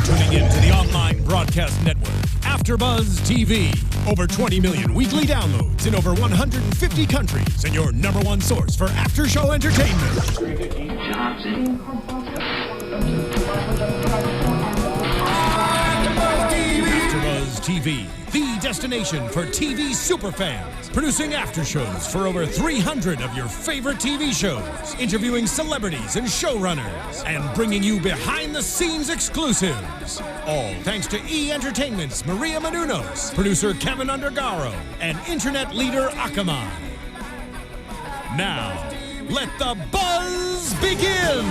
tuning in to the online broadcast network, AFTERBUZZ TV. Over 20 million weekly downloads in over 150 countries, and your number one source for after-show entertainment. AFTERBUZZ TV, the destination for TV superfans. Producing aftershows for over 300 of your favorite TV shows. Interviewing celebrities and showrunners. And bringing you behind-the-scenes exclusives. All thanks to E! Entertainment's Maria Menounos, producer Kevin Undergaro, and internet leader Akamai. Now, let the buzz begin!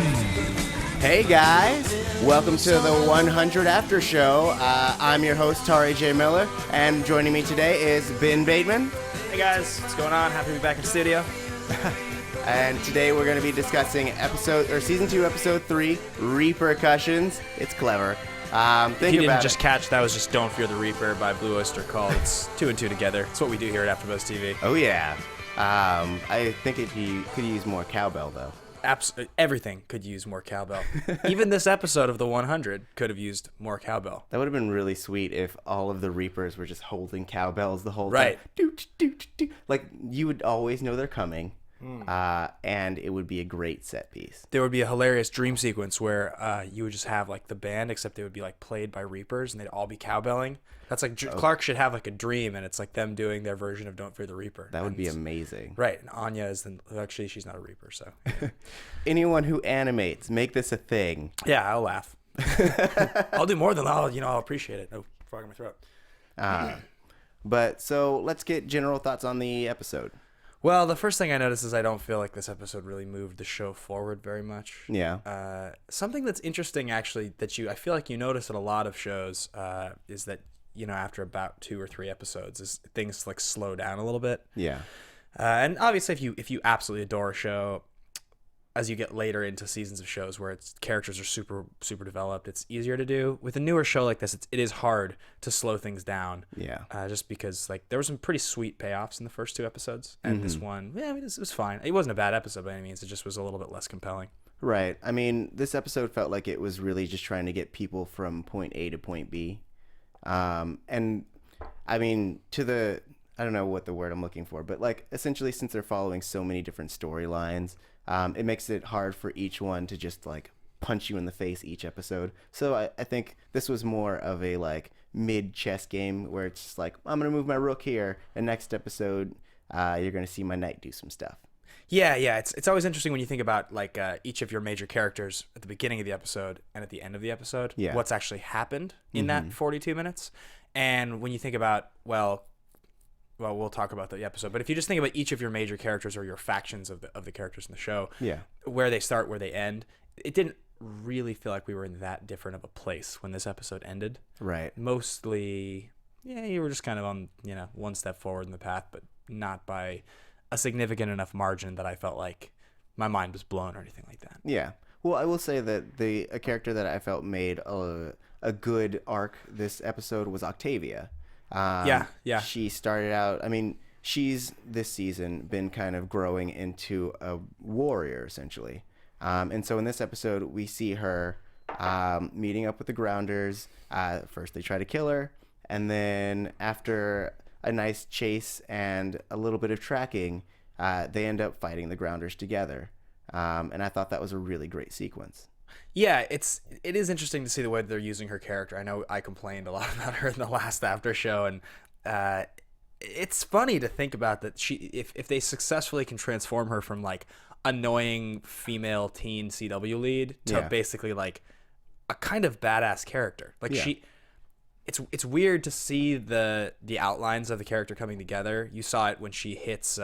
Hey guys, welcome to the 100 After Show. I'm your host, Tauri J. Miller, and joining me today is Bateman. Hey guys, what's going on? Happy to be back in the studio. And today we're going to be discussing season 2, episode 3, Reapercussions. It's clever. If you didn't just catch, that was just Don't Fear the Reaper by Blue Oyster Cult. It's 2 and 2 together. It's what we do here at AFTERBUZZ TV. Oh yeah. I think it could use more cowbell though. Everything could use more cowbell. Even this episode of the 100 could have used more cowbell. That would have been really sweet if all of the Reapers were just holding cowbells the whole time. Right. Doot, doot, doot. Like, you would always know they're coming, and it would be a great set piece. There would be a hilarious dream sequence where you would just have like the band, except they would be like played by Reapers, and they'd all be cowbelling. That's like Clark should have like a dream, and it's like them doing their version of Don't Fear the Reaper. That would be amazing. Right. And Anya is actually she's not a Reaper, so. Anyone who animates, make this a thing. Yeah, I'll laugh. I'll do more than I'll appreciate it. Oh, frog in my throat. But so let's get general thoughts on the episode. Well, the first thing I noticed is I don't feel like this episode really moved the show forward very much. Yeah. Something that's interesting, actually, that I feel like you notice in a lot of shows is that, after about 2 or 3 episodes, is things like slow down a little bit. Yeah. And obviously, if you absolutely adore a show, as you get later into seasons of shows where its characters are super super developed, it's easier to do. With a newer show like this, it is hard to slow things down. Yeah. Just because like there were some pretty sweet payoffs in the first 2 episodes, and this one, it was fine. It wasn't a bad episode by any means. It just was a little bit less compelling. Right. I mean, this episode felt like it was really just trying to get people from point A to point B. And I mean, I don't know what the word I'm looking for, but like essentially since they're following so many different storylines, it makes it hard for each one to just like punch you in the face each episode. So I think this was more of a like mid chess game where it's just like, I'm going to move my rook here, and next episode, you're going to see my knight do some stuff. Yeah. It's always interesting when you think about like each of your major characters at the beginning of the episode and at the end of the episode, what's actually happened in that 42 minutes. And when you think about, well, we'll talk about the episode, but if you just think about each of your major characters or your factions of the characters in the show, where they start, where they end, it didn't really feel like we were in that different of a place when this episode ended. Right. Mostly, you were just kind of on, one step forward in the path, but not by a significant enough margin that I felt like my mind was blown or anything like that. Yeah. Well, I will say that a character that I felt made a good arc this episode was Octavia. Yeah. She started out, I mean, she's this season been kind of growing into a warrior essentially. And so in this episode, we see her meeting up with the Grounders. First they try to kill her, and then after a nice chase and a little bit of tracking, they end up fighting the Grounders together. And I thought that was a really great sequence. Yeah, it is interesting to see the way they're using her character. I know I complained a lot about her in the last after show, and it's funny to think about that if they successfully can transform her from like annoying female teen CW lead to basically like a kind of badass character. Like it's weird to see the outlines of the character coming together. You saw it when she hits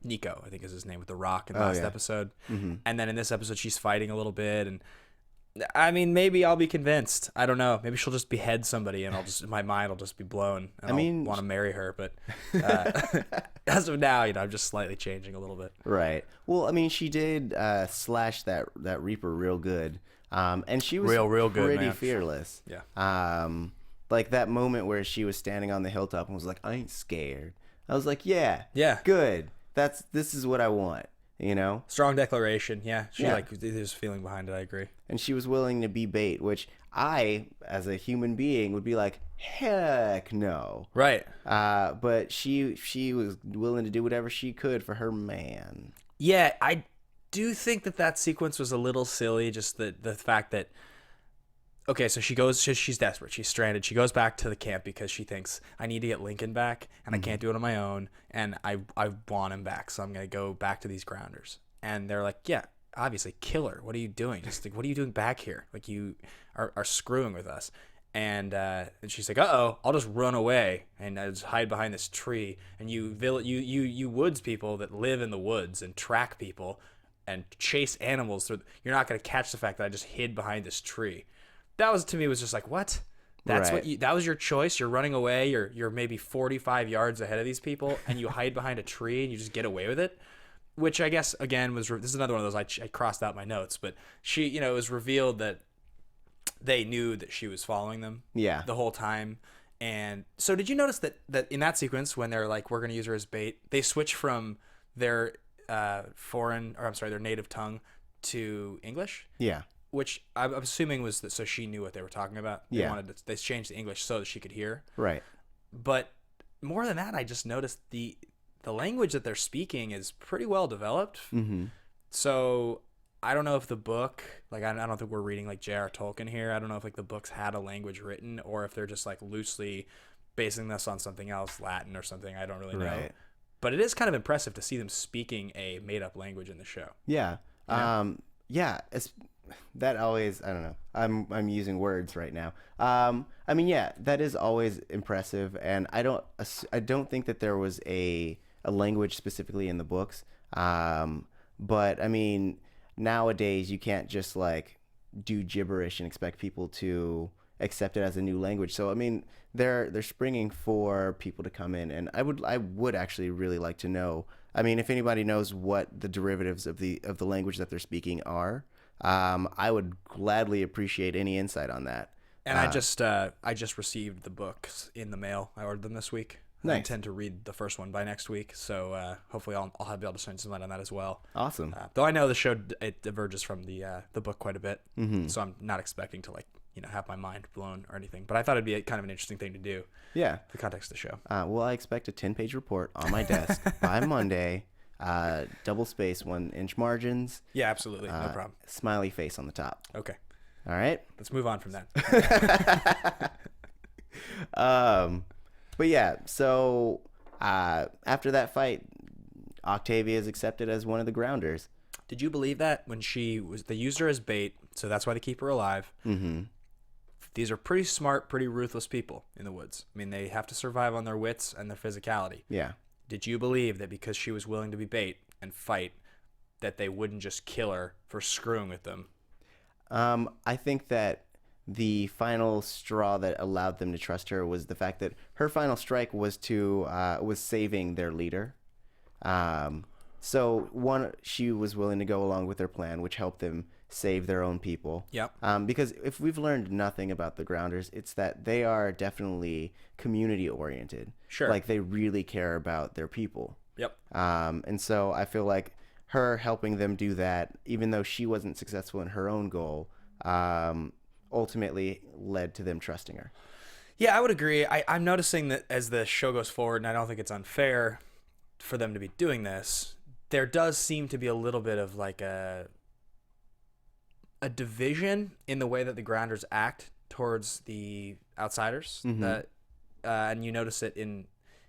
Nico, I think is his name, with the rock in the last episode. And then in this episode, she's fighting a little bit. And I mean, maybe I'll be convinced. I don't know. Maybe she'll just behead somebody and my mind will just be blown. And I'll want to marry her. But as of now, I'm just slightly changing a little bit. Right. Well, I mean, she did slash that Reaper real good. And she was real good, pretty man. Fearless. Yeah. Like that moment where she was standing on the hilltop and was like, I ain't scared. I was like, yeah, good. This is what I want. you know? Strong declaration. Yeah. There's feeling behind it. I agree. And she was willing to be bait, which I, as a human being, would be like, heck no. Right. But she was willing to do whatever she could for her man. Yeah, I do think that sequence was a little silly. Just the fact that, okay, so she's desperate. She's stranded. She goes back to the camp because she thinks, I need to get Lincoln back, and I can't do it on my own, and I want him back, so I'm going to go back to these grounders. And they're like, yeah, obviously, kill her. What are you doing? Just like, what are you doing back here? Like, you are screwing with us. And she's like, uh-oh, I'll just run away and I just hide behind this tree. And you woods people that live in the woods and track people and chase animals through, you're not going to catch the fact that I just hid behind this tree. That was, to me, was just like, what? That's right. That was your choice? You're running away. You're maybe 45 yards ahead of these people, and you hide behind a tree and you just get away with it? Which I guess, again, this is another one of those, I crossed out my notes, but it was revealed that they knew that she was following them the whole time. And so did you notice that in that sequence, when they're like, we're going to use her as bait, they switch from their their native tongue to English? Yeah. Which I'm assuming was that so she knew what they were talking about. They changed the English so that she could hear. Right. But more than that, I just noticed the language that they're speaking is pretty well developed. Mm-hmm. So I don't know if the book, like, I don't think we're reading like J.R. Tolkien here. I don't know if like the books had a language written or if they're just like loosely basing this on something else, Latin or something. I don't really know. Right. But it is kind of impressive to see them speaking a made up language in the show. Yeah. That always, I don't know. I'm using words right now. I mean, yeah, that is always impressive, and I don't think that there was a language specifically in the books. But I mean, nowadays you can't just like do gibberish and expect people to accept it as a new language. So I mean, they're springing for people to come in, and I would actually really like to know. I mean, if anybody knows what the derivatives of the language that they're speaking are, I would gladly appreciate any insight on that. And I just received the books in the mail. I ordered them this week. Nice. I intend to read the first one by next week, so hopefully I'll be able to shine some light on that as well. Awesome. Though I know the show it diverges from the book quite a bit, so I'm not expecting to have my mind blown or anything. But I thought it'd be kind of an interesting thing to do. Yeah. The context of the show. Well, I expect a 10-page report on my desk by Monday. Double space, 1-inch margins. Yeah, absolutely. No problem. Smiley face on the top. Okay. All right. Let's move on from that. But yeah, so after that fight, Octavia is accepted as one of the grounders. Did you believe that when they used her as bait, so that's why they keep her alive? Mm-hmm. These are pretty smart, pretty ruthless people in the woods. I mean, they have to survive on their wits and their physicality. Yeah. Did you believe that because she was willing to be bait and fight, that they wouldn't just kill her for screwing with them? I think that the final straw that allowed them to trust her was the fact that her final strike was saving their leader. So she was willing to go along with their plan, which helped them save their own people. Yep. Because if we've learned nothing about the Grounders, it's that they are definitely community oriented. Sure. Like they really care about their people. Yep. And so I feel like her helping them do that, even though she wasn't successful in her own goal, ultimately led to them trusting her. Yeah, I would agree. I'm noticing that as the show goes forward, and I don't think it's unfair for them to be doing this, there does seem to be a little bit of like a division in the way that the Grounders act towards the outsiders. Mm-hmm. That and you notice it in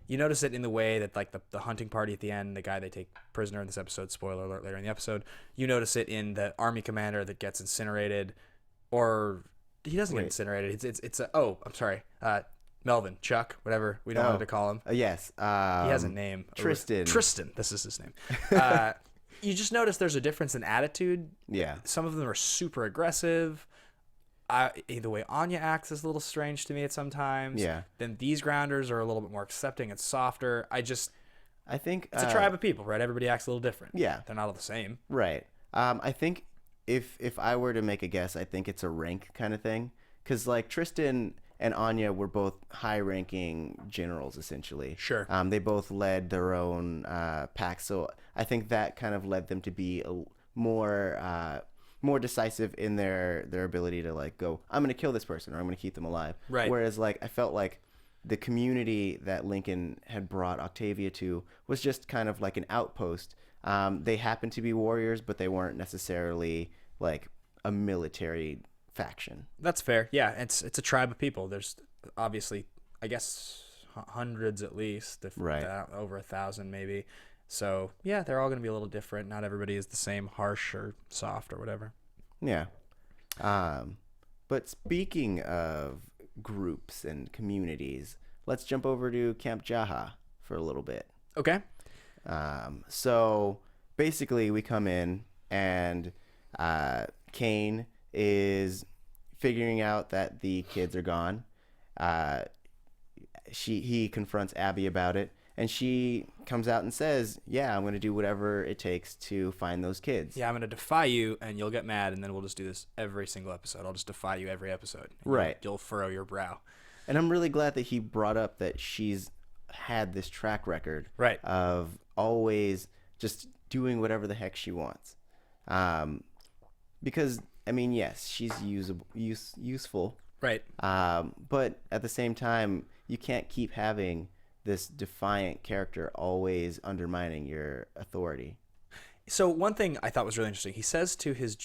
the way that like the hunting party at the end, the guy they take prisoner in this episode, spoiler alert later in the episode, you notice it in the army commander that gets incinerated, or he doesn't get incinerated. It's I'm sorry. Melvin, Chuck, whatever we don't know what to call him. Yes. He has a name. Tristan. This is his name. You just notice there's a difference in attitude. Yeah. Some of them are super aggressive. The way Anya acts is a little strange to me at sometimes. Yeah. Then these Grounders are a little bit more accepting and softer. I think it's a tribe of people, right? Everybody acts a little different. Yeah. They're not all the same. Right. I think if I were to make a guess, I think it's a rank kind of thing. Because like Tristan and Anya were both high-ranking generals, essentially. Sure. They both led their own packs, so I think that kind of led them to be more decisive in their ability to like go, I'm going to kill this person or I'm going to keep them alive. Right. Whereas like I felt like the community that Lincoln had brought Octavia to was just kind of like an outpost. They happened to be warriors, but they weren't necessarily like a military faction. That's fair. Yeah, it's a tribe of people. There's obviously, I guess, hundreds at least, if over 1,000 maybe. So yeah, they're all going to be a little different. Not everybody is the same, harsh or soft or whatever. Yeah. But speaking of groups and communities, let's jump over to Camp Jaha for a little bit. Okay. So basically we come in and Kane is figuring out that the kids are gone. He confronts Abby about it, and she comes out and says, yeah, I'm going to do whatever it takes to find those kids. Yeah, I'm going to defy you, and you'll get mad, and then we'll just do this every single episode. I'll just defy you every episode. Right. You'll furrow your brow. And I'm really glad that he brought up that she's had this track record of always just doing whatever the heck she wants. Because, I mean, yes, she's useful. Right. But at the same time, you can't keep having this defiant character always undermining your authority. So one thing I thought was really interesting, he says to his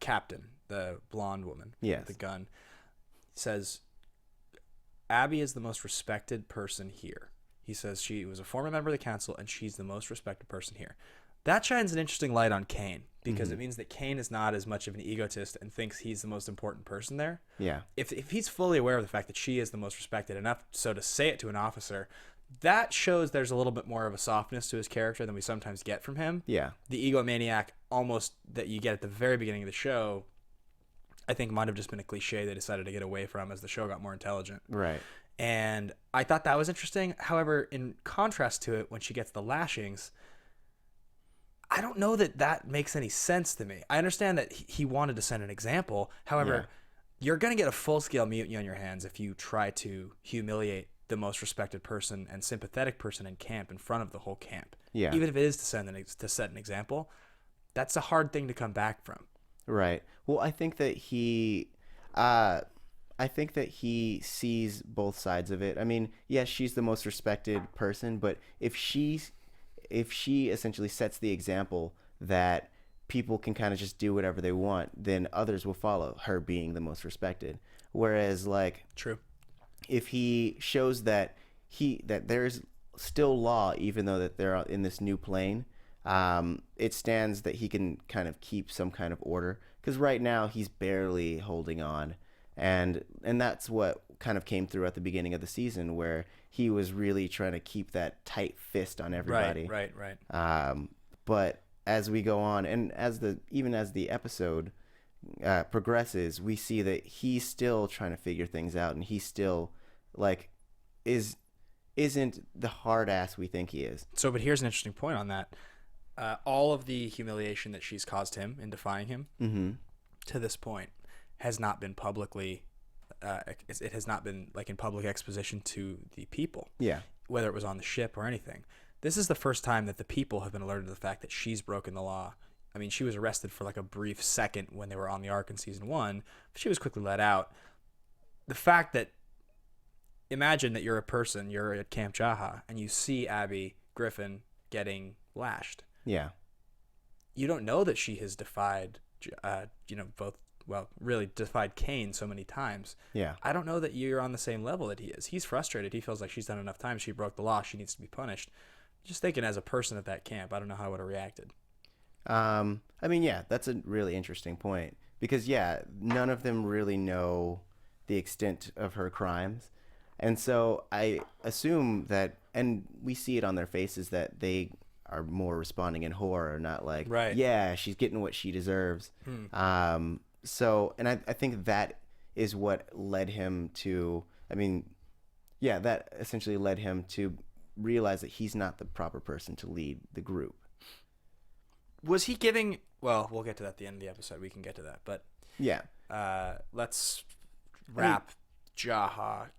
captain, the blonde woman with the gun, he says, Abby is the most respected person here. He says she was a former member of the council, and she's the most respected person here. That shines an interesting light on Kane, because it means that Kane is not as much of an egotist and thinks he's the most important person there. Yeah. If he's fully aware of the fact that she is the most respected enough so to say it to an officer, that shows there's a little bit more of a softness to his character than we sometimes get from him. Yeah. The egomaniac almost that you get at the very beginning of the show, I think might have just been a cliche they decided to get away from as the show got more intelligent. Right. And I thought that was interesting. However, in contrast to it, when she gets the lashings, I don't know that that makes any sense to me. I understand that he wanted to set an example. However, you're going to get a full-scale mutiny on your hands if you try to humiliate the most respected person and sympathetic person in camp in front of the whole camp. Yeah. Even if it is to set an example, that's a hard thing to come back from. Right. Well, I think that he sees both sides of it. I mean, yes, she's the most respected person, but if she essentially sets the example that people can kind of just do whatever they want, then others will follow her being the most respected. Whereas, like, true, if he shows that there's still law, even though that they're in this new plane, it stands that he can kind of keep some kind of order. Because right now he's barely holding on, and that's what kind of came through at the beginning of the season, where he was really trying to keep that tight fist on everybody. Right. But as we go on, and even as the episode progresses, we see that he's still trying to figure things out, and he still isn't the hard ass we think he is. So, but here's an interesting point on that. All of the humiliation that she's caused him in defying him to this point has not been publicly. It has not been like in public exposition to the people. Yeah. Whether it was on the ship or anything. This is the first time that the people have been alerted to the fact that she's broken the law. I mean, she was arrested for like a brief second when they were on the Ark in season 1. She was quickly let out. The fact that, imagine that you're a person, you're at Camp Jaha, and you see Abby Griffin getting lashed. Yeah. You don't know that she has defied, really defied Kane so many times. Yeah. I don't know that you're on the same level that he is. He's frustrated. He feels like she's done enough time. She broke the law. She needs to be punished. Just thinking as a person at that camp, I don't know how I would have reacted. I mean, yeah, that's a really interesting point. Because, yeah, none of them really know the extent of her crimes. And so I assume that, and we see it on their faces, that they are more responding in horror, not like, yeah, she's getting what she deserves. So, and I think that is what led him to, that essentially led him to realize that he's not the proper person to lead the group. Was he giving, well, we'll get to that at the end of the episode. We can get to that. But yeah, let's wrap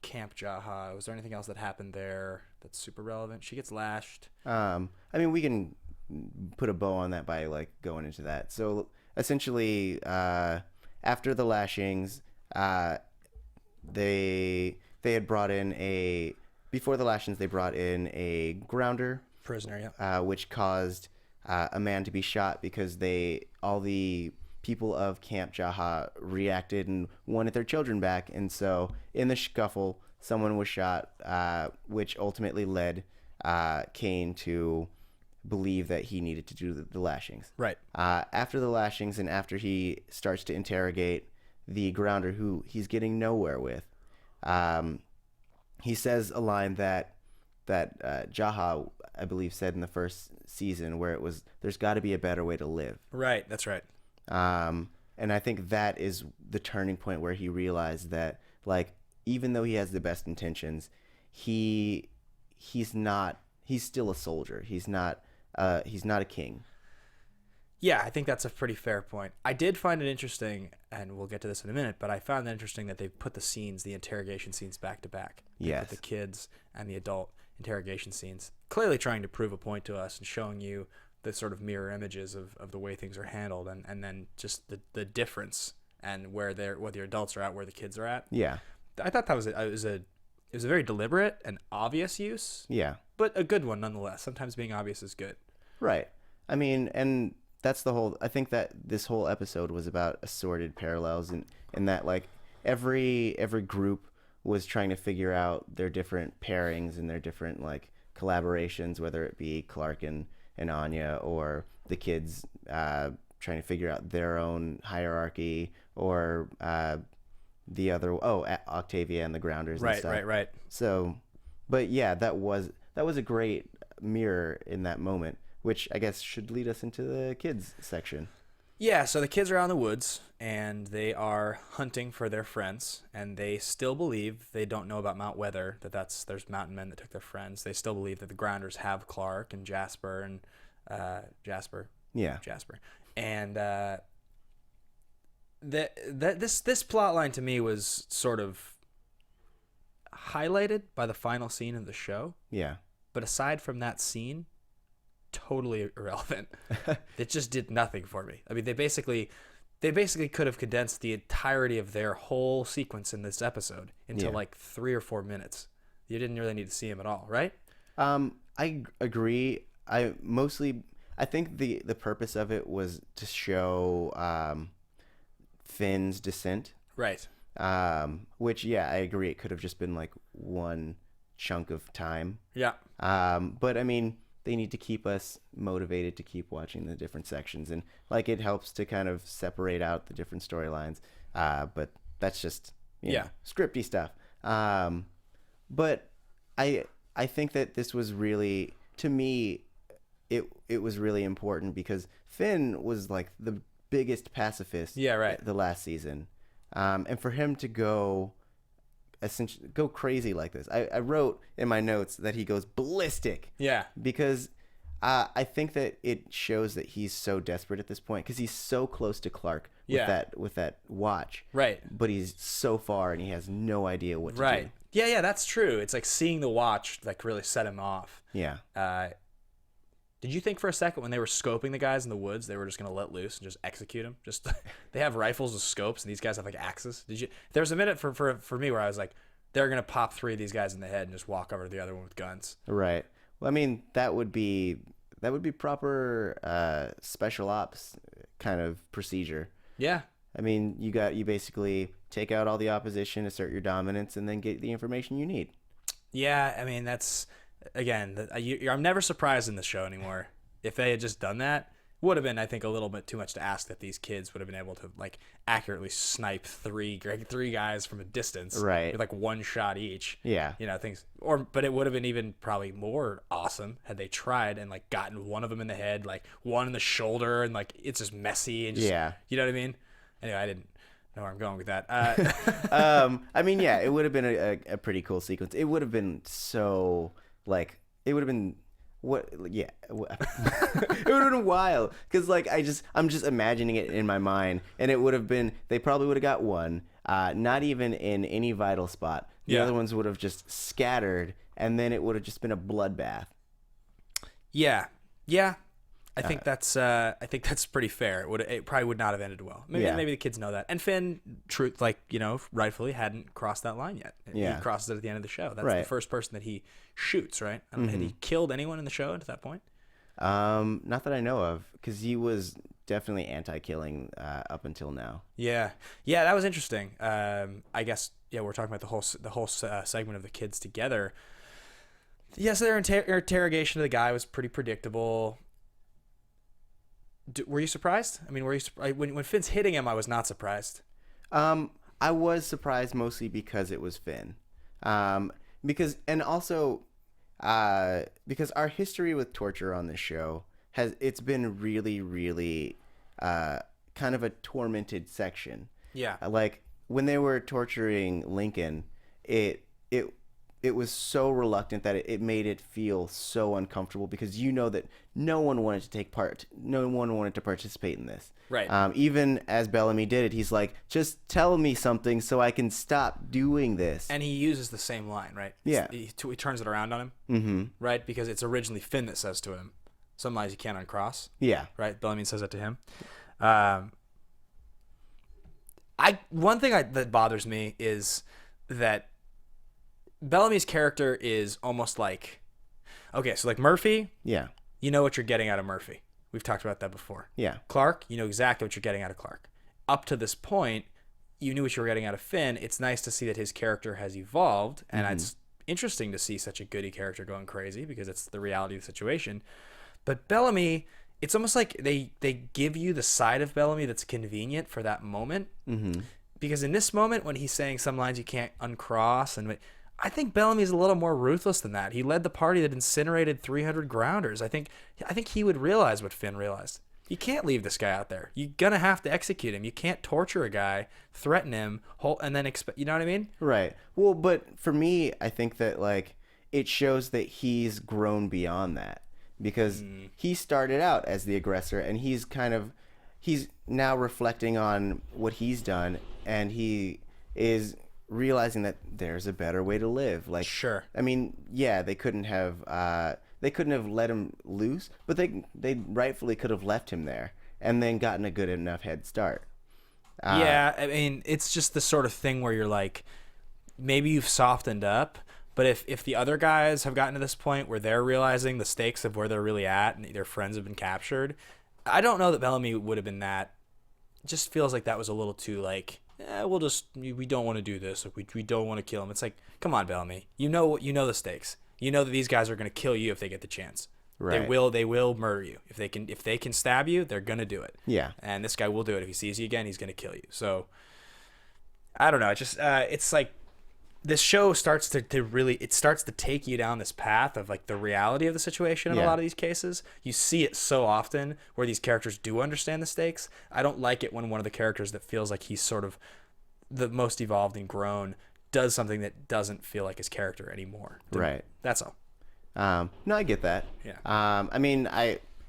Camp Jaha. Was there anything else that happened there that's super relevant? She gets lashed. I mean, we can put a bow on that by like going into that. So essentially, after the lashings, they had brought in before the lashings they brought in a grounder Prisoner, which caused a man to be shot because all the people of Camp Jaha reacted and wanted their children back, and so in the scuffle, someone was shot, which ultimately led Kane to believe that he needed to do the lashings. Right. After the lashings and after he starts to interrogate the grounder, who he's getting nowhere with, he says a line that Jaha, I believe, said in the first season, where it was, "There's got to be a better way to live." Right. That's right. And I think that is the turning point where he realized that, like, even though he has the best intentions, he's still a soldier. He's not a king. Yeah, I think that's a pretty fair point. I did find it interesting, and we'll get to this in a minute, but I found it interesting that they put the interrogation scenes back to back. Yes. The kids and the adult interrogation scenes, clearly trying to prove a point to us and showing you the sort of mirror images of the way things are handled, and then just the difference and where the adults are at, where the kids are at. Yeah. I thought that was a very deliberate and obvious use. Yeah. But a good one nonetheless. Sometimes being obvious is good. Right. I mean, and that's I think that this whole episode was about assorted parallels, and that like every group was trying to figure out their different pairings and their different like collaborations, whether it be Clark and Anya, or the kids trying to figure out their own hierarchy, or the other Octavia and the Grounders and stuff. Right. So, but yeah, that was a great mirror in that moment, which I guess should lead us into the kids section. Yeah, so the kids are out in the woods, and they are hunting for their friends, and they still believe, they don't know about Mount Weather, there's mountain men that took their friends. They still believe that the Grounders have Clark and Jasper and Jasper. Yeah. Jasper. And this plot line to me was sort of highlighted by the final scene of the show. Yeah. But aside from that scene, totally irrelevant. It just did nothing for me. I mean, they basically could have condensed the entirety of their whole sequence in this episode into like 3 or 4 minutes. You didn't really need to see him at all, right? I agree. I think the purpose of it was to show Finn's descent. Right. Which, yeah, I agree. It could have just been like one chunk of time. Yeah. But I mean, they need to keep us motivated to keep watching the different sections, and like it helps to kind of separate out the different storylines. But that's just scripty stuff. But I think that this was really, to me, it was really important because Finn was like the biggest pacifist. Yeah, right. The last season, and for him to go crazy like this. I wrote in my notes that he goes ballistic. Yeah. Because I think that it shows that he's so desperate at this point because he's so close to Clark with that watch. Right. But he's so far and he has no idea what to do. Right. Yeah, that's true. It's like seeing the watch like really set him off. Yeah. Did you think for a second when they were scoping the guys in the woods, they were just going to let loose and just execute them? Just they have rifles with scopes, and these guys have like axes. There was a minute for me where I was like, they're going to pop 3 of these guys in the head and just walk over to the other one with guns. Right. Well, I mean, that would be proper special ops kind of procedure. Yeah. I mean, you basically take out all the opposition, assert your dominance, and then get the information you need. Yeah, I mean, that's... Again, I'm never surprised in the show anymore. If they had just done that, would have been, I think, a little bit too much to ask that these kids would have been able to like accurately snipe three guys from a distance, right? With like one shot each. Yeah, things. But it would have been even probably more awesome had they tried and like gotten one of them in the head, like one in the shoulder, and like it's just messy and just, you know what I mean? Anyway, I didn't know where I'm going with that. I mean, yeah, it would have been a pretty cool sequence. It would have been so. Like it would have been it would have been wild because like I'm just imagining it in my mind, and it would have been, they probably would have got one, not even in any vital spot. The other ones would have just scattered, and then it would have just been a bloodbath. Yeah. I think that's pretty fair. It probably would not have ended well. Maybe the kids know that. And Finn, rightfully hadn't crossed that line yet. Yeah. He crosses it at the end of the show. That's the first person that he shoots, right? Had he killed anyone in the show at that point? Not that I know of, because he was definitely anti-killing up until now. Yeah, that was interesting. I guess we're talking about the whole segment of the kids together. Yeah, so their interrogation of the guy was pretty predictable. Were you surprised? I mean, when Finn's hitting him, I was not surprised. I was surprised mostly because it was Finn. Because our history with torture on this show it's been really, really kind of a tormented section. Yeah. Like when they were torturing Lincoln, it was so reluctant that it made it feel so uncomfortable, because that no one wanted to take part, no one wanted to participate in this. Right. Even as Bellamy did it, he's like, just tell me something so I can stop doing this. And he uses the same line, right? Yeah. He turns it around on him, right? Because it's originally Finn that says to him, some lines you can't uncross. Yeah. Right? Bellamy says that to him. One thing that bothers me is that Bellamy's character is almost like, okay, so like Murphy, you know what you're getting out of Murphy. We've talked about that before. Yeah. Clark, you know exactly what you're getting out of Clark. Up to this point, you knew what you were getting out of Finn. It's nice to see that his character has evolved, and it's interesting to see such a goody character going crazy, because it's the reality of the situation. But Bellamy, it's almost like they give you the side of Bellamy that's convenient for that moment. Because in this moment, when he's saying some lines you can't uncross, and I think Bellamy's a little more ruthless than that. He led the party that incinerated 300 grounders. I think he would realize what Finn realized. You can't leave this guy out there. You're going to have to execute him. You can't torture a guy, threaten him, and then expect, you know what I mean? Right. Well, but for me, I think that like it shows that he's grown beyond that, because he started out as the aggressor, and he's now reflecting on what he's done, and he is realizing that there's a better way to live. Like, sure. I mean, yeah, they couldn't have let him loose, but they rightfully could have left him there and then gotten a good enough head start. Yeah, I mean, it's just the sort of thing where you're like, maybe you've softened up, but if the other guys have gotten to this point where they're realizing the stakes of where they're really at and their friends have been captured, I don't know that Bellamy would have been that. It just feels like that was a little too like, we don't want to do this. Like, we don't want to kill him. It's like, come on, Bellamy. You know the stakes. You know that these guys are going to kill you if they get the chance. Right. They will murder you. If they can stab you, they're going to do it. Yeah. And this guy will do it. If he sees you again, he's going to kill you. So I don't know. It just it's like this show starts to take you down this path of like the reality of the situation in a lot of these cases. You see it so often where these characters do understand the stakes. I don't like it when one of the characters that feels like he's sort of the most evolved and grown does something that doesn't feel like his character anymore. Right. That's all. No, I get that. Yeah. I mean,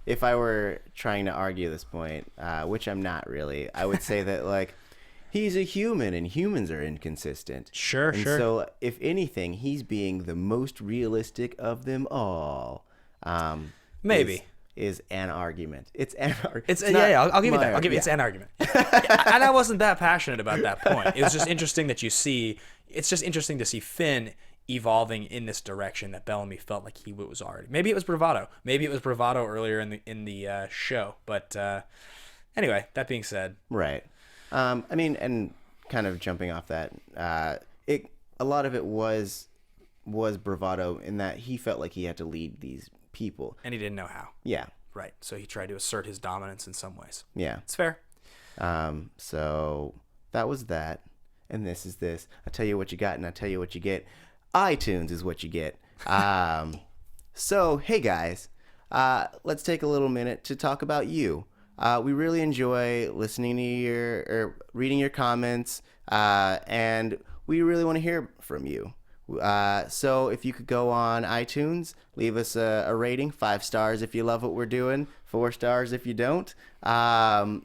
if I were trying to argue this point, which I'm not really, I would say that like he's a human and humans are inconsistent. Sure. So if anything, he's being the most realistic of them all. Maybe. Is an argument. It's an argument. I'll give you that. It's an argument. And I wasn't that passionate about that point. It was just interesting that you see. It's just interesting to see Finn evolving in this direction that Bellamy felt like he was already. Maybe it was bravado. Maybe it was bravado earlier in the show. But anyway, that being said, right. I mean, and kind of jumping off that, a lot of it was bravado in that he felt like he had to lead these people, and he didn't know how. Yeah. Right. So he tried to assert his dominance in some ways. Yeah. It's fair. So that was that. And this is this. I tell you what you got, and I tell you what you get. iTunes is what you get. So, hey guys, let's take a little minute to talk about you. We really enjoy listening to reading your comments, and we really want to hear from you. So if you could go on iTunes, leave us a rating, 5 stars if you love what we're doing, 4 stars if you don't, and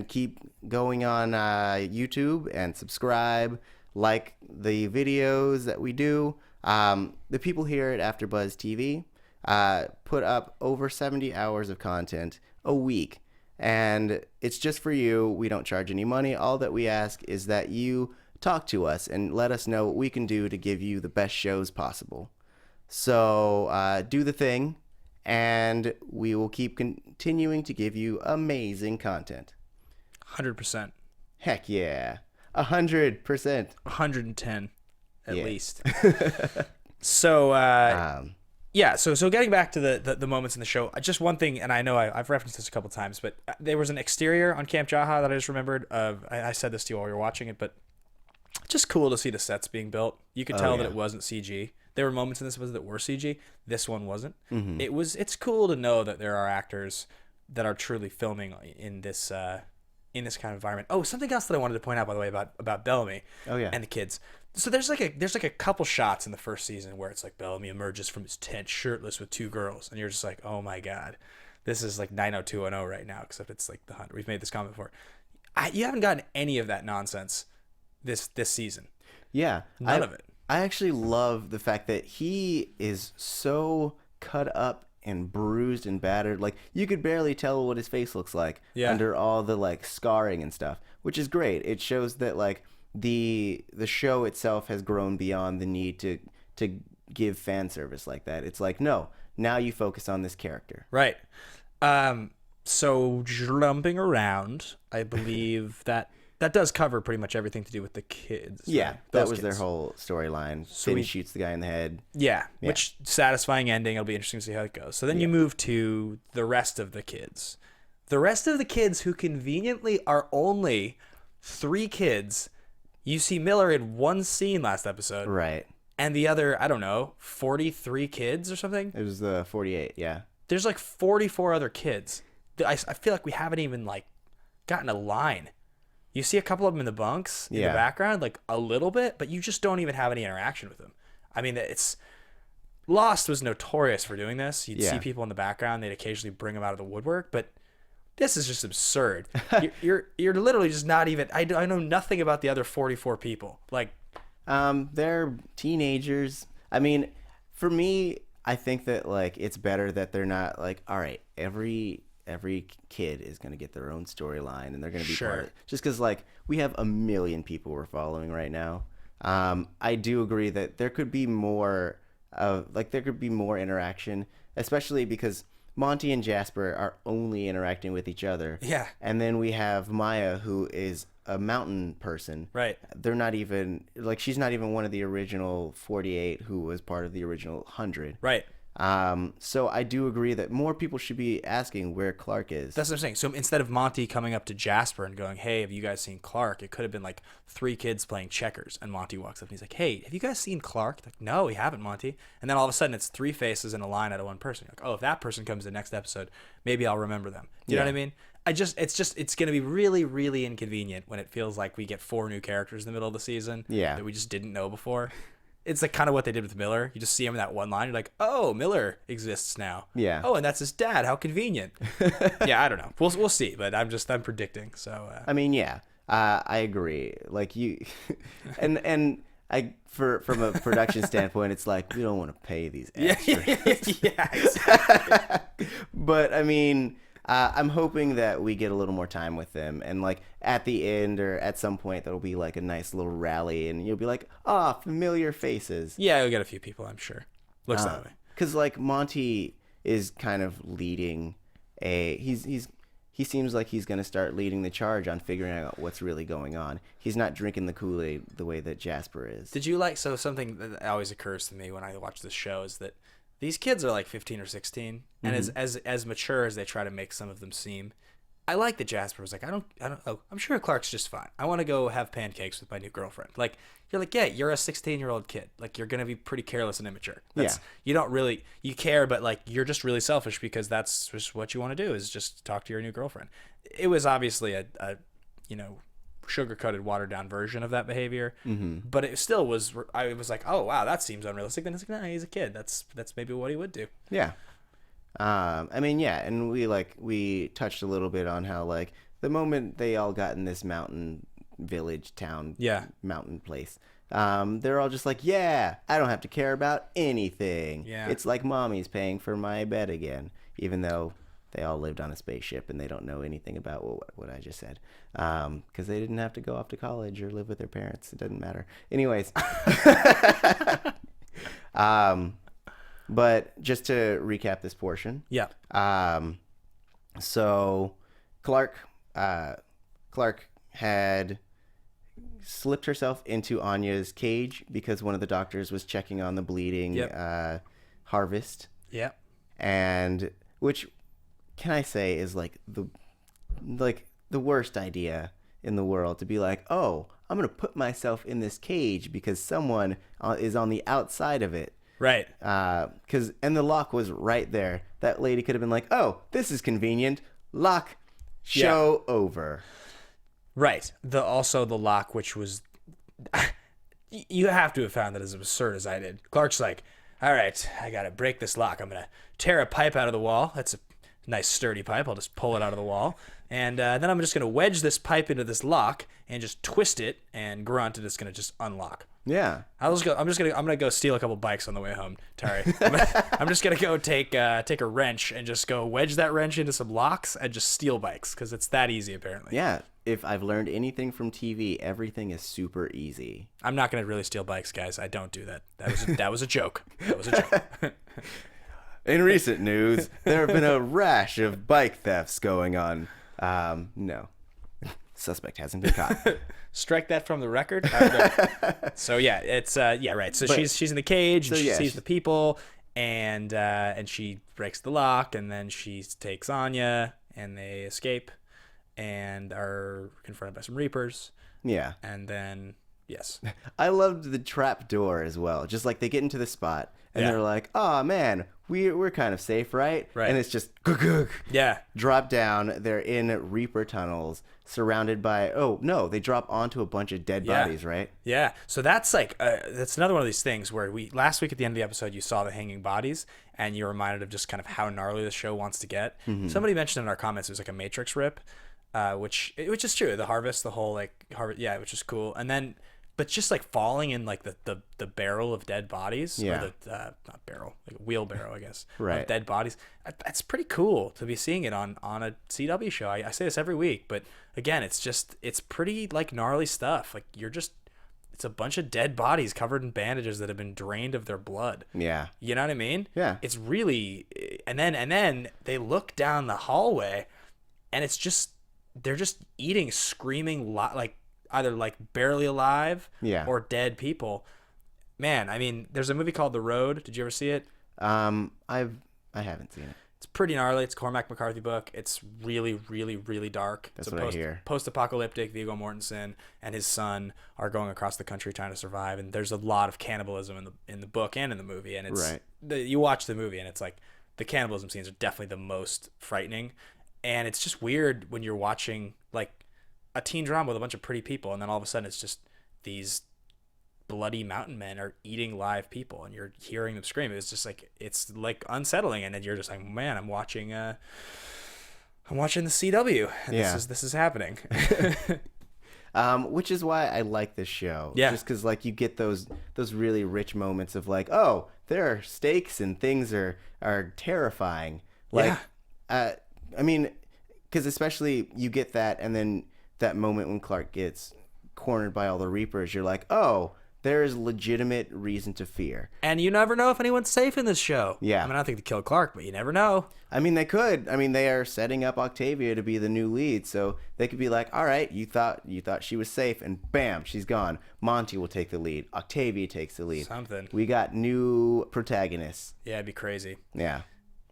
keep going on YouTube and subscribe, like the videos that we do. The people here at AFTERBUZZ TV put up over 70 hours of content a week, and it's just for you. We don't charge any money. All that we ask is that you talk to us and let us know what we can do to give you the best shows possible. So do the thing, and we will keep continuing to give you amazing content. 100%. Heck yeah. 100%. 110 at least. So so getting back to the moments in the show, just one thing, and I know I've referenced this a couple times, but there was an exterior on Camp Jaha that I just remembered of. I said this to you while we were watching it, but just cool to see the sets being built. You could tell that it wasn't CG. There were moments in this that were CG. This one wasn't. Mm-hmm. It's cool to know that there are actors that are truly filming in this kind of environment. Oh, something else that I wanted to point out, by the way, about Bellamy and the kids. So there's like a couple shots in the first season where it's like Bellamy emerges from his tent shirtless with 2 girls, and you're just like, oh my god, this is like 90210 right now, except it's like the Hunt. We've made this comment before. You haven't gotten any of that nonsense this season. Yeah, none of it. I actually love the fact that he is so cut up and bruised and battered. Like, you could barely tell what his face looks like under all the like scarring and stuff, which is great. It shows that like the show itself has grown beyond the need to give fan service like that. It's like, no, now you focus on this character. Right. So jumping around, I believe that does cover pretty much everything to do with the kids. Yeah, right? that was their whole storyline. So Finn shoots the guy in the head. Yeah, which satisfying ending. It'll be interesting to see how it goes. So then you move to the rest of the kids. The rest of the kids, who conveniently are only 3 kids. You see Miller in one scene last episode. Right. And the other, I don't know, 43 kids or something? It was the 48, yeah. There's like 44 other kids. I feel like we haven't even like gotten a line. You see a couple of them in the bunks in the background, like a little bit, but you just don't even have any interaction with them. I mean, Lost was notorious for doing this. You'd see people in the background. They'd occasionally bring them out of the woodwork, but this is just absurd. You're literally just not even. I know nothing about the other 44 people. Like, they're teenagers. I mean, for me, I think that like it's better that they're not like, all right, every kid is going to get their own storyline and they're going to be part of it. Just because like we have a million people we're following right now. I do agree that there could be more interaction, especially because Monty and Jasper are only interacting with each other. Yeah. And then we have Maya, who is a mountain person. Right. They're not even like, she's not even one of the original 48 who was part of the original 100. Right. So I do agree that more people should be asking where Clark is. That's what I'm saying. So instead of Monty coming up to Jasper and going, hey, have you guys seen Clark? It could have been like 3 kids playing checkers. And Monty walks up and he's like, hey, have you guys seen Clark? Like, no, we haven't, Monty. And then all of a sudden it's 3 faces in a line out of one person. You're like, oh, if that person comes in next episode, maybe I'll remember them. You know what I mean? It's going to be really, really inconvenient when it feels like we get 4 new characters in the middle of the season that we just didn't know before. It's like kind of what they did with Miller. You just see him in that one line. You're like, oh, Miller exists now. Yeah. Oh, and that's his dad. How convenient. Yeah, I don't know. We'll see, but I'm predicting. So. I mean, yeah, I agree. Like you, and from a production standpoint, it's like we don't want to pay these extras. Yeah, exactly. But I mean, I'm hoping that we get a little more time with them, and like at the end or at some point there'll be like a nice little rally, and you'll be like, familiar faces. Yeah, we'll get a few people, I'm sure. Looks that way. Because like Monty is kind of leading he seems like he's going to start leading the charge on figuring out what's really going on. He's not drinking the Kool-Aid the way that Jasper is. Did you something that always occurs to me when I watch this show is that these kids are like 15 or 16, and as mature as they try to make some of them seem, I like that Jasper was like, I'm sure Clark's just fine. I want to go have pancakes with my new girlfriend. Like, you're like, yeah, you're a 16-year-old kid. Like, you're going to be pretty careless and immature. You don't really, you care, but like, you're just really selfish because that's just what you want to do is just talk to your new girlfriend. It was obviously a sugar-coated, watered-down version of that behavior. But it still was. I was like, oh wow, that seems unrealistic. Then it's like, no, he's a kid. That's maybe what he would do. Yeah. I mean, yeah, and we touched a little bit on how like the moment they all got in this mountain village town, mountain place, they're all just like, yeah, I don't have to care about anything. Yeah. It's like mommy's paying for my bed again, even though they all lived on a spaceship and they don't know anything about what I just said, because they didn't have to go off to college or live with their parents. It doesn't matter. Anyways. But just to recap this portion. Yeah. So Clark had slipped herself into Anya's cage because one of the doctors was checking on the bleeding harvest. Yeah. And which, can I say, is like the worst idea in the world, to be like, oh, I'm gonna put myself in this cage because someone is on the outside of it. Right. And the lock was right there. That lady could have been like, oh, this is convenient. Lock. Show over. Right. Also the lock, which was, you have to have found that as absurd as I did. Clark's like, all right, I got to break this lock. I'm going to tear a pipe out of the wall. That's a nice sturdy pipe. I'll just pull it out of the wall. And then I'm just going to wedge this pipe into this lock and just twist it and grunt, and it's going to just unlock. Yeah. I'm gonna go steal a couple bikes on the way home, Tauri. I'm just gonna go take a wrench and just go wedge that wrench into some locks and just steal bikes, because it's that easy apparently. Yeah. If I've learned anything from TV, everything is super easy. I'm not gonna really steal bikes, guys. I don't do that. That was a joke. That was a joke. In recent news, there have been a rash of bike thefts going on. No. Suspect hasn't been caught. Strike that from the record. So yeah, it's right. So she's in the cage and she sees the people, and she breaks the lock, and then she takes Anya, and they escape and are confronted by some Reapers. Yeah. And then I loved the trap door as well. Just like they get into the spot and they're like, oh man, we're kind of safe, right? Right. And it's just drop down. They're in Reaper tunnels surrounded by, they drop onto a bunch of dead bodies, right? Yeah. So that's like that's another one of these things where last week at the end of the episode you saw the hanging bodies and you're reminded of just kind of how gnarly the show wants to get. Somebody mentioned in our comments it was like a Matrix rip, which is true. The harvest, the whole like harvest, which is cool. And then but just like falling in like the barrel of dead bodies, or the not barrel, like wheelbarrow, I guess, of dead bodies. That's pretty cool to be seeing it on a CW show. I say this every week, but again, it's pretty like gnarly stuff. Like it's a bunch of dead bodies covered in bandages that have been drained of their blood. Yeah, you know what I mean? Yeah, it's really, and then they look down the hallway, and they're just eating screaming like. Either like barely alive or dead people. Man, I mean, there's a movie called The Road. Did you ever see it? I haven't seen it. It's pretty gnarly. It's a Cormac McCarthy book. It's really, really, really dark. That's what I hear. Post-apocalyptic. Viggo Mortensen and his son are going across the country trying to survive, and there's a lot of cannibalism in the book and in the movie. And it's you watch the movie, and it's like the cannibalism scenes are definitely the most frightening, and it's just weird when you're watching like a teen drama with a bunch of pretty people, and then all of a sudden it's just these bloody mountain men are eating live people, and you're hearing them scream. It's just like, it's like unsettling, and then you're just like, man, I'm watching the CW, and this is happening. Which is why I like this show. Yeah. Just because like you get those really rich moments of like, oh, there are stakes and things are terrifying. Like, I mean, because especially you get that, and then that moment when Clark gets cornered by all the Reapers, you're like, oh, there is legitimate reason to fear. And you never know if anyone's safe in this show. Yeah. I mean, I don't think they killed Clark, but you never know. I mean, they could. I mean, they are setting up Octavia to be the new lead, so they could be like, all right, you thought she was safe, and bam, she's gone. Monty will take the lead. Octavia takes the lead. Something. We got new protagonists. Yeah, it'd be crazy. Yeah.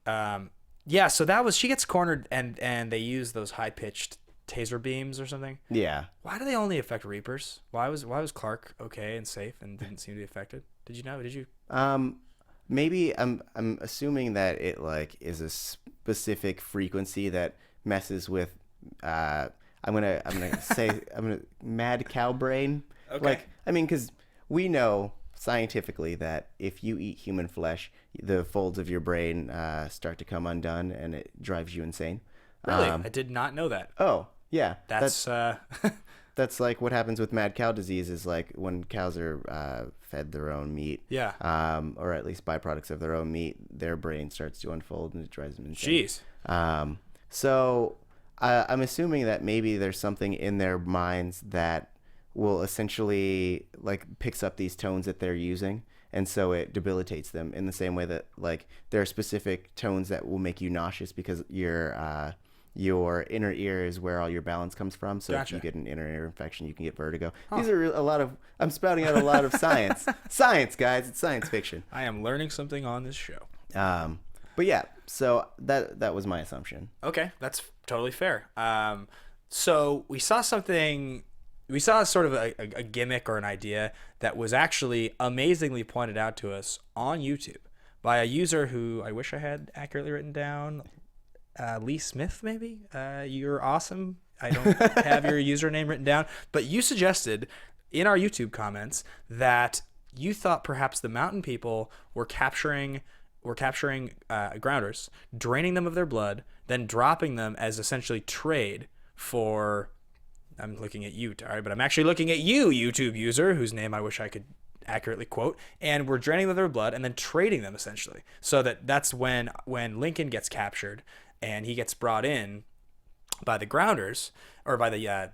So she gets cornered, and they use those high-pitched taser beams or something. Yeah. Why do they only affect Reapers? Why was Clark okay and safe and didn't seem to be affected? Did you know? Did you? Maybe I'm assuming that it like is a specific frequency that messes with mad cow brain. Okay. Like, I mean, because we know scientifically that if you eat human flesh, the folds of your brain start to come undone, and it drives you insane. Really? I did not know that. Oh, yeah. That's That's like what happens with mad cow disease is like when cows are fed their own meat. Yeah. Or at least byproducts of their own meat, their brain starts to unfold and it drives them insane. Jeez. So I'm assuming that maybe there's something in their minds that will essentially like picks up these tones that they're using, and so it debilitates them in the same way that like there are specific tones that will make you nauseous because your inner ear is where all your balance comes from. So Gotcha. if you get an inner ear infection, you can get vertigo. These are a lot of, I'm spouting out a lot of science. Science, guys. It's science fiction. I am learning something on this show. But yeah, so that was my assumption. Okay, that's totally fair. So we saw something. We saw sort of a gimmick or an idea that was actually amazingly pointed out to us on YouTube by a user who I wish I had accurately written down. Lee Smith, maybe? You're awesome. I don't have your username written down, but you suggested in our YouTube comments that you thought perhaps the mountain people were capturing grounders, draining them of their blood, then dropping them as essentially trade for. I'm looking at you, Tauri, but I'm actually looking at you, YouTube user, whose name I wish I could accurately quote, and we're draining them of their blood and then trading them essentially. So that's when Lincoln gets captured and he gets brought in by the grounders or by the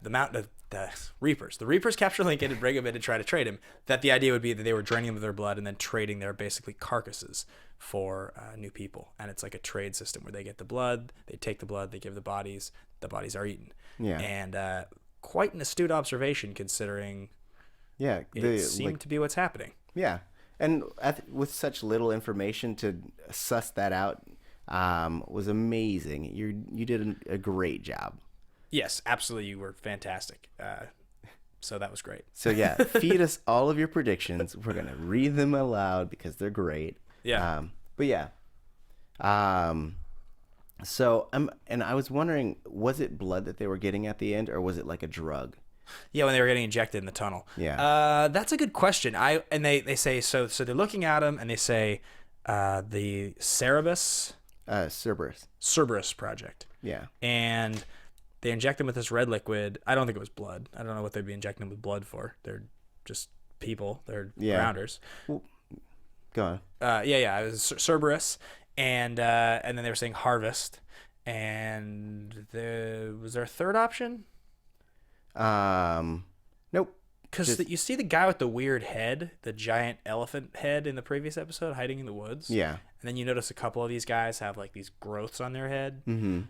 Reapers. The Reapers capture Lincoln and bring him in and try to trade him. That the idea would be that they were draining them of their blood and then trading their basically carcasses for new people. And it's like a trade system where they get the blood, they take the blood, they give the bodies are eaten. Yeah. And quite an astute observation considering it seemed to be what's happening. Yeah. And with such little information to suss that out was amazing. You did a great job. Yes, absolutely. You were fantastic. So that was great. So yeah, feed us all of your predictions. We're going to read them aloud because they're great. Yeah. But yeah. So I was wondering, was it blood that they were getting at the end, or was it like a drug? Yeah, when they were getting injected in the tunnel. Yeah. That's a good question. They say so they're looking at him and they say the Cerberus project. Yeah. And they inject them with this red liquid. I don't think it was blood. I don't know what they'd be injecting them with blood for. They're just people. They're grounders. Well, go on. It was Cerberus. And then they were saying harvest. And was there a third option? Nope. Because you see the guy with the weird head, the giant elephant head in the previous episode hiding in the woods. Yeah. And then you notice a couple of these guys have like these growths on their head. Mm-hmm.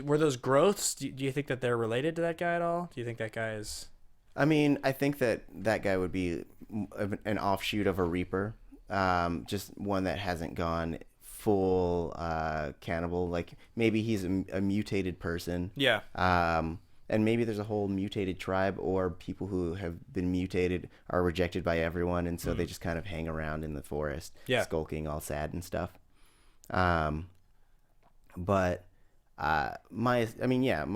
Were those growths? Do you think that they're related to that guy at all? Do you think that guy is? I mean, I think that guy would be an offshoot of a Reaper. Just one that hasn't gone full cannibal. Like maybe he's a mutated person. Yeah. And maybe there's a whole mutated tribe, or people who have been mutated are rejected by everyone, and so they just kind of hang around in the forest, skulking, all sad and stuff. But my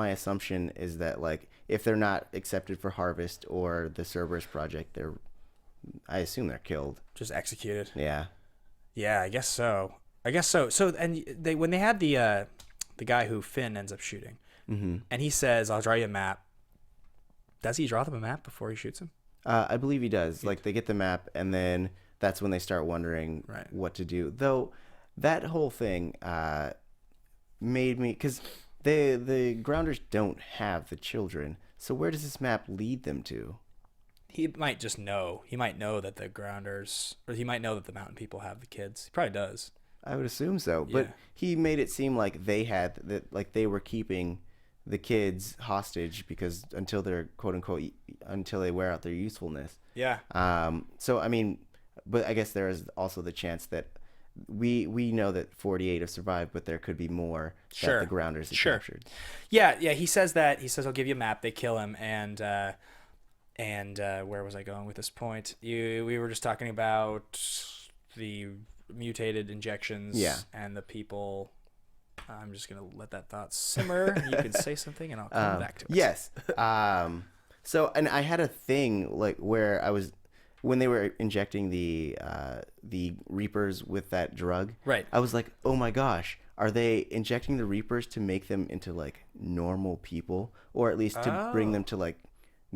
assumption is that like if they're not accepted for harvest or the Cerberus project, I assume they're killed, just executed. Yeah. Yeah, I guess so. So and when they had the guy who Finn ends up shooting. Mm-hmm. And he says, I'll draw you a map. Does he draw them a map before he shoots him? I believe he does. Like, they get the map, and then that's when they start wondering what to do. Though, that whole thing made me... Because the Grounders don't have the children. So where does this map lead them to? He might just know. He might know that the Grounders... Or he might know that the Mountain People have the kids. He probably does. I would assume so. But he made it seem like they were keeping the kids hostage because until they're quote unquote until they wear out their usefulness. Yeah. So I mean, but I guess there is also the chance that we know that 48 have survived, but there could be more that the Grounders have captured. Yeah. He says that. He says I'll give you a map. They kill him, and where was I going with this point? We were just talking about the mutated injections. Yeah. And the people. I'm just gonna let that thought simmer. You can say something, and I'll come back to it. Yes. So, and I had a thing like where I was when they were injecting the Reapers with that drug. Right. I was like, oh my gosh, are they injecting the Reapers to make them into like normal people, or at least to bring them to like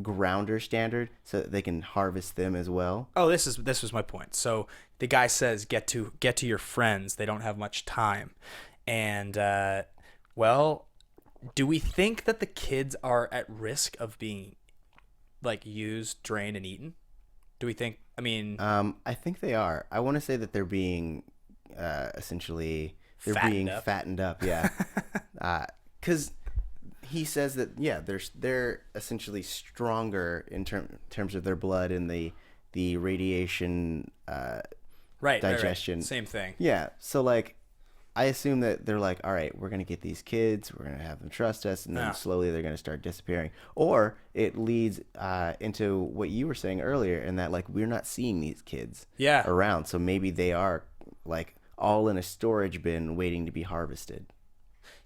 grounder standard so that they can harvest them as well? Oh, this was my point. So the guy says, get to your friends. They don't have much time. And, well, do we think that the kids are at risk of being like used, drained, and eaten? Do we think, I mean, I think they are. I want to say that they're being, essentially, fattened up. Yeah. 'Cause he says that, yeah, they're essentially stronger in terms of their blood and the radiation, digestion. Right. Same thing. Yeah. So like, I assume that they're like, all right, we're going to get these kids, we're going to have them trust us, and then slowly they're going to start disappearing. Or it leads into what you were saying earlier, in that like we're not seeing these kids around. So maybe they are like all in a storage bin waiting to be harvested.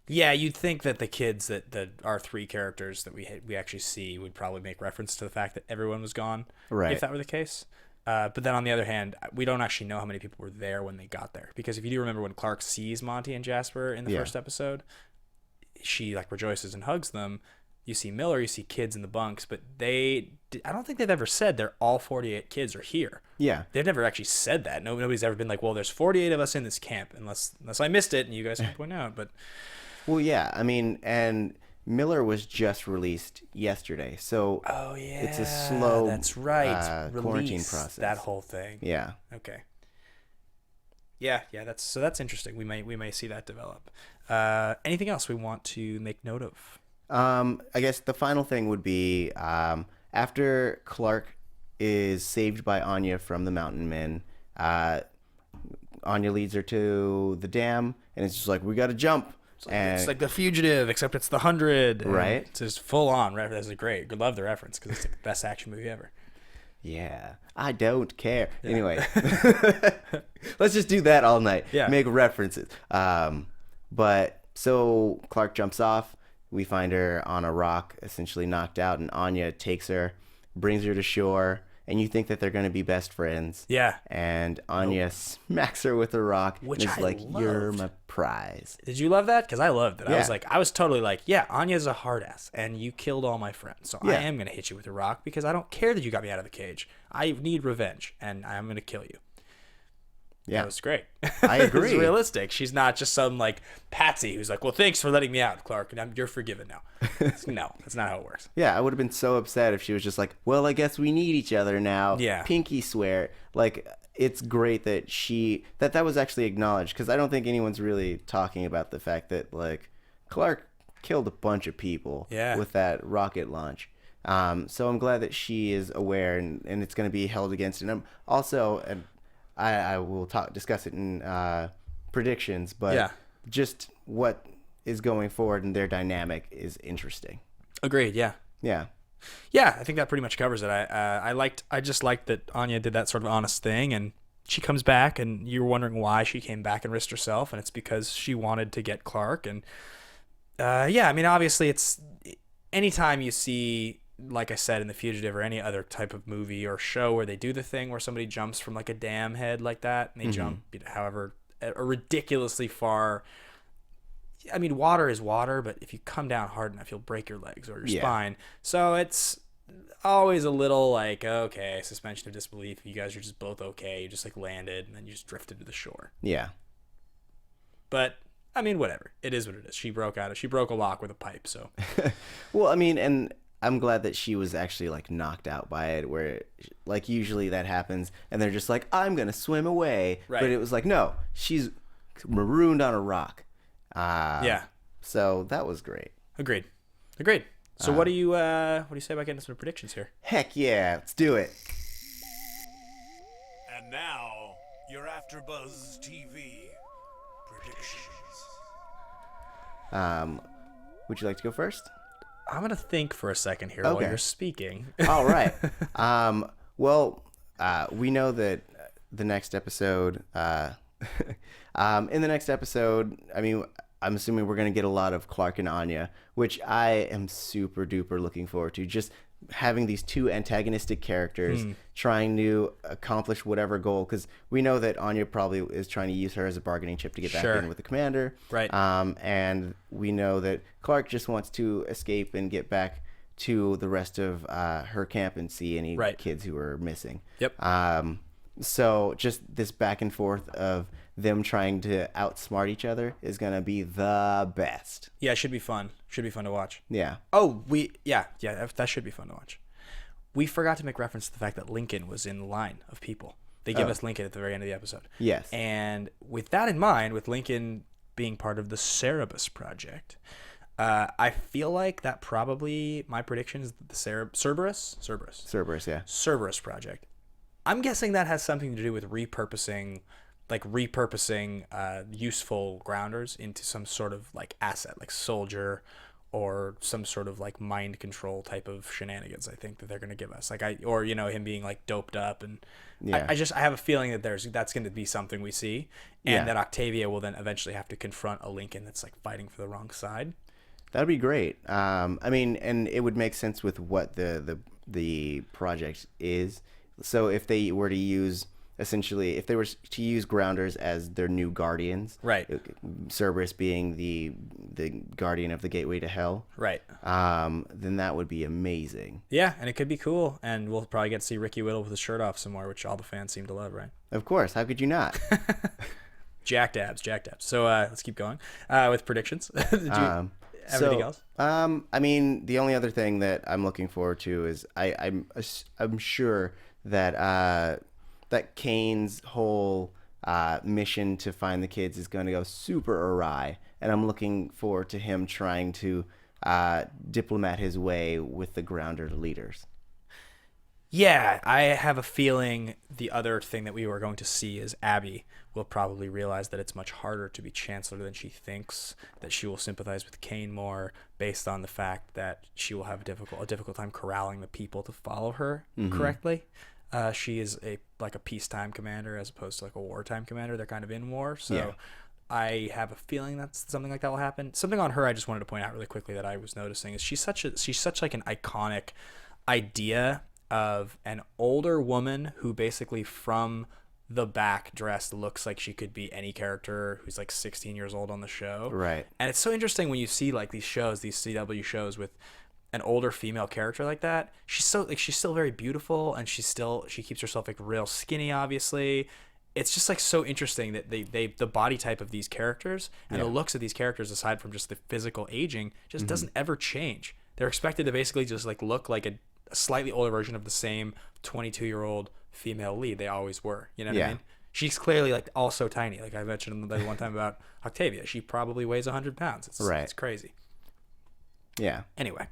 Yeah, you'd think that the kids that our three characters that we actually see would probably make reference to the fact that everyone was gone, right? If that were the case. But then on the other hand, we don't actually know how many people were there when they got there. Because if you do remember when Clark sees Monty and Jasper in the first episode, she like rejoices and hugs them. You see Miller, you see kids in the bunks, but I don't think they've ever said they're all 48 kids are here. Yeah. They've never actually said that. Nobody's ever been like, well, there's 48 of us in this camp, unless I missed it and you guys can point out. But well, yeah, I mean, and Miller was just released yesterday, so it's a slow that's right. quarantine process. That whole thing. Yeah. Okay. Yeah, that's interesting. We may see that develop. Anything else we want to make note of? I guess the final thing would be after Clark is saved by Anya from the Mountain Men, Anya leads her to the dam, and it's just like, we got to jump. It's like The Fugitive, except it's the 100. Right. It's just full on. That's great. I love the reference because it's the best action movie ever. Yeah. I don't care. Yeah. Anyway, let's just do that all night. Yeah. Make references. But so Clark jumps off. We find her on a rock, essentially knocked out, and Anya takes her, brings her to shore. And you think that they're going to be best friends. Yeah. And Anya smacks her with a rock. Which and is like, loved. You're my prize. Did you love that? Because I loved it. Yeah. I was totally like, yeah, Anya's a hard ass. And you killed all my friends. So I am going to hit you with a rock because I don't care that you got me out of the cage. I need revenge. And I'm going to kill you. Yeah. That was great. I agree. It's realistic. She's not just some like patsy who's like, well, thanks for letting me out, Clark. And you're forgiven now. No, that's not how it works. Yeah, I would have been so upset if she was just like, well, I guess we need each other now. Yeah. Pinky swear. Like, it's great that that was actually acknowledged, because I don't think anyone's really talking about the fact that, like, Clark killed a bunch of people with that rocket launch. So I'm glad that she is aware, and it's going to be held against it. And I will discuss it in predictions, but just what is going forward and their dynamic is interesting. Agreed. Yeah. Yeah. Yeah, I think that pretty much covers it. I just liked that Anya did that sort of honest thing, and she comes back, and you're wondering why she came back and risked herself, and it's because she wanted to get Clark. And I mean, obviously, it's anytime you see, like I said, in The Fugitive or any other type of movie or show where they do the thing where somebody jumps from like a dam head like that, and they jump, however, a ridiculously far. I mean, water is water, but if you come down hard enough, you'll break your legs or your spine. So it's always a little like, okay, suspension of disbelief. You guys are just both okay. You just like landed and then you just drifted to the shore. Yeah. But I mean, whatever. It is what it is. She broke a lock with a pipe. So. Well, I mean, and I'm glad that she was actually like knocked out by it, where like usually that happens and they're just like, I'm going to swim away. Right. But it was like, no, she's marooned on a rock. So that was great. Agreed. So what do you say about getting some predictions here? Heck yeah, let's do it. And now your AFTERBUZZ TV predictions. Would you like to go first? I'm gonna think for a second here while you're speaking. All right. Well, we know that the next episode. In the next episode, I mean, I'm assuming we're going to get a lot of Clark and Anya, which I am super duper looking forward to. Just having these two antagonistic characters trying to accomplish whatever goal, because we know that Anya probably is trying to use her as a bargaining chip to get back in with the commander. Right. And we know that Clark just wants to escape and get back to the rest of her camp and see any kids who are missing. Yep. So just this back and forth of them trying to outsmart each other is going to be the best. Yeah, it should be fun. Should be fun to watch. Yeah. Oh, that should be fun to watch. We forgot to make reference to the fact that Lincoln was in the line of people. They give us Lincoln at the very end of the episode. Yes. And with that in mind, with Lincoln being part of the Cerebus project, I feel like that probably, my prediction is the Cerberus, yeah. Cerberus project. I'm guessing that has something to do with repurposing useful grounders into some sort of like asset, like soldier or some sort of like mind control type of shenanigans. I think that they're going to give us him being like doped up. And I have a feeling that that's going to be something we see, and that Octavia will then eventually have to confront a Lincoln that's like fighting for the wrong side. That'd be great. I mean, and it would make sense with what the project is. So if they were to use, essentially, if they were to use grounders as their new guardians, right? Cerberus being the guardian of the gateway to hell, right? Then that would be amazing. Yeah, and it could be cool, and we'll probably get to see Ricky Whittle with his shirt off some more, which all the fans seem to love, right? Of course, how could you not? Jacked abs. So let's keep going with predictions. Did you have anything else? I mean, the only other thing that I'm looking forward to is I'm sure that Kane's whole mission to find the kids is going to go super awry, and I'm looking forward to him trying to diplomat his way with the grounder leaders. Yeah, I have a feeling the other thing that we were going to see is Abby will probably realize that it's much harder to be Chancellor than she thinks, that she will sympathize with Kane more based on the fact that she will have a difficult time corralling the people to follow her correctly. She is a peacetime commander as opposed to like a wartime commander. They're kind of in war, so I have a feeling that's something like that will happen. Something on her I just wanted to point out really quickly that I was noticing is she's such like an iconic idea of an older woman who basically from the back dressed looks like she could be any character who's like 16 years old on the show. Right. And it's so interesting when you see like these CW shows with an older female character like that. She's still very beautiful, and she keeps herself like real skinny, obviously. It's just like so interesting that the body type of these characters and the looks of these characters, aside from just the physical aging, just doesn't ever change. They're expected to basically just like look like a slightly older version of the same 22-year-old female lead they always were. You know what I mean? She's clearly like also tiny. Like I mentioned one time about Octavia. She probably weighs 100 pounds. It's crazy. Yeah. Anyway.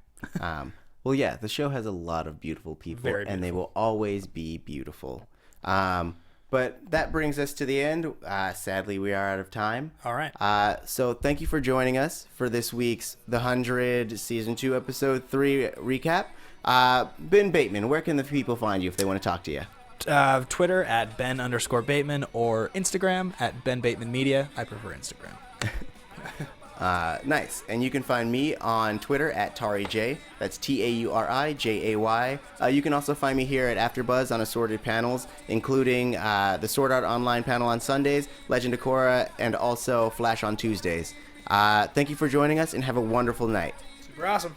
Well, yeah, the show has a lot of beautiful people, and they will always be beautiful. But that brings us to the end. Sadly, we are out of time. All right. So thank you for joining us for this week's The 100 Season 2, Episode 3 recap. Ben Bateman, where can the people find you if they want to talk to you? Twitter at Ben_Bateman or Instagram at Ben Bateman Media. I prefer Instagram. Nice. And you can find me on Twitter at TauriJ. That's TaurijAY. You can also find me here at AfterBuzz on Assorted Panels, including the Sword Art Online panel on Sundays, Legend of Korra, and also Flash on Tuesdays. Thank you for joining us, and have a wonderful night. Super awesome.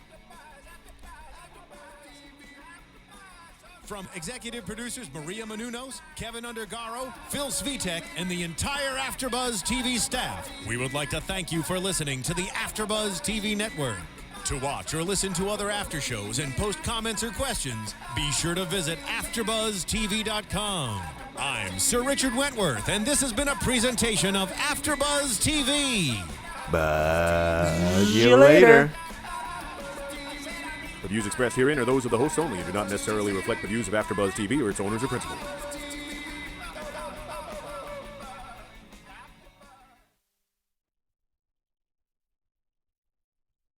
From executive producers Maria Menounos, Kevin Undergaro, Phil Svitek, and the entire AfterBuzz TV staff, we would like to thank you for listening to the AfterBuzz TV network. To watch or listen to other after shows and post comments or questions, be sure to visit AfterBuzzTV.com. I'm Sir Richard Wentworth, and this has been a presentation of AfterBuzz TV. Buzz you later. The views expressed herein are those of the hosts only and do not necessarily reflect the views of AfterBuzz TV or its owners or principals.